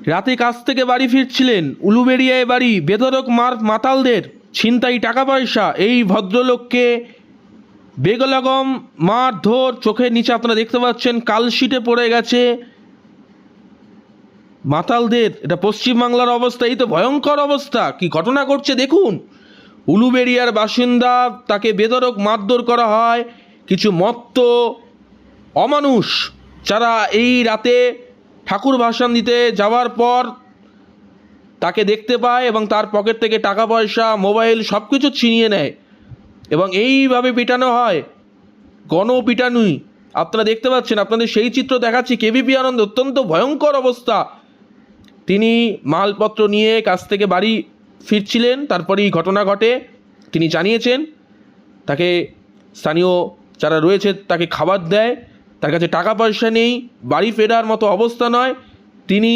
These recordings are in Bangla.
রাতে কাজ থেকে বাড়ি ফিরছিলেন, উলুবেড়িয়ায় বাড়ি, বেধড়ক মাতালদের ছিনতাই টাকা পয়সা। এই ভদ্রলোককে বেগলাগম মারধর, চোখের নিচে আপনারা দেখতে পাচ্ছেন কালশিটে পড়ে গেছে মাতালদের। এটা পশ্চিমবাংলার অবস্থা, এই তো ভয়ঙ্কর অবস্থা। কি ঘটনা ঘটছে দেখুন। উলুবেড়িয়ার বাসিন্দা, তাকে বেধড়ক মারধর করা হয় কিছু মত্ত অমানুষ, যারা এই রাতে ঠাকুর ভাসান দিতে যাওয়ার পর তাকে দেখতে পায় এবং তার পকেট থেকে টাকা পয়সা, মোবাইল সব কিছু ছিনিয়ে নেয় এবং এইভাবে পিটানো হয়, গণপিটানুই। আপনারা দেখতে পাচ্ছেন, আপনাদের সেই চিত্র দেখাচ্ছি। কেবিপি আনন্দ, অত্যন্ত ভয়ঙ্কর অবস্থা। তিনি মালপত্র নিয়ে কাজ থেকে বাড়ি ফিরছিলেন, তারপরেই ঘটনা ঘটে। তিনি জানিয়েছেন তাকে স্থানীয় যারা রয়েছে তাকে খাবার দেয়, তার কাছে টাকা পয়সা নেই, বাড়ি ফেরার মতো অবস্থা নয়। তিনি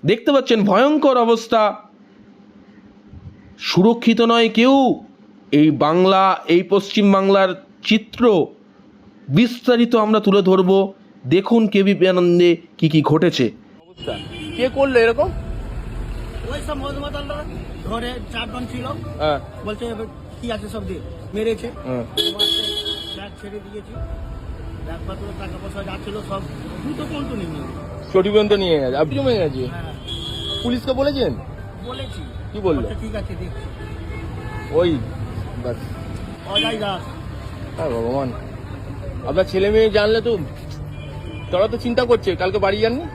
দেখতে পাচ্ছেন ভয়ঙ্কর অবস্থা, সুরক্ষিত নয় কেউ। এই বাংলা, এই পশ্চিম বাংলার চিত্র বিস্তারিত আমরা তুলে ধরবো। দেখুন কেবিপি আনন্দে কি কি ঘটেছে। অবস্থা কে করলো এরকম? ওই সব মধুমাতালরা ধরে 4 জন ছিল, হ্যাঁ বলছে কি আছে সব দিয়ে মেরেছে। হ্যাঁ। ব্যাগ ছেড়ে দিয়েছি, ব্যাগ পাত্র টাকা পয়সা যা ছিল সব দুটো পর্যন্ত নিয়ে নিয়েছে। চটি পর্যন্ত নিয়ে গেছে, আপনি জমে গেছে। হ্যাঁ পুলিশকে বলেছেন? বলেছি। কি বললো? বলছে, ঠিক আছে দেখছি। ওই বাস। অজয় দাস। হ্যাঁ ভগবান, আপনার ছেলে মেয়ে জানলে তো, তারা তো চিন্তা করছে। কালকে বাড়ি যাননি?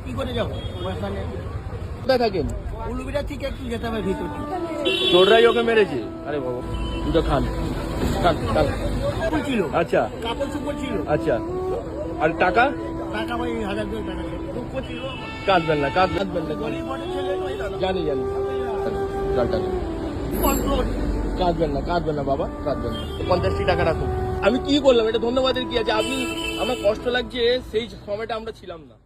কি করে যাবো? ওখানে কোথায় থাকেন? উলুবিড়া থেকে একটু যেতে হবে ভিতর। চোররাই ওকে মেরেছে? আরে বাবা, দুটো খান খান খান। কাপড় ছিল, আচ্ছা কাপড় চুপড় ছিল। আচ্ছা, আর টাকা? টাকা ওই 1000 টাকা ছিল, দুঃখ ছিল। কাঁদবেন না, কাঁদবেন না। গরিব বড় ছেলে নয় দাদা। জানি জানি, কন্ট্রোল। কাঁদবেন না, কাঁদবেন না বাবা, কাঁদবেন না। 50টি টাকা রাখুন। আমি কি করলাম? এটা ধন্যবাদের কি আছে? আপনি, আমার কষ্ট লাগছে, সেই সময়টা আমরা ছিলাম না।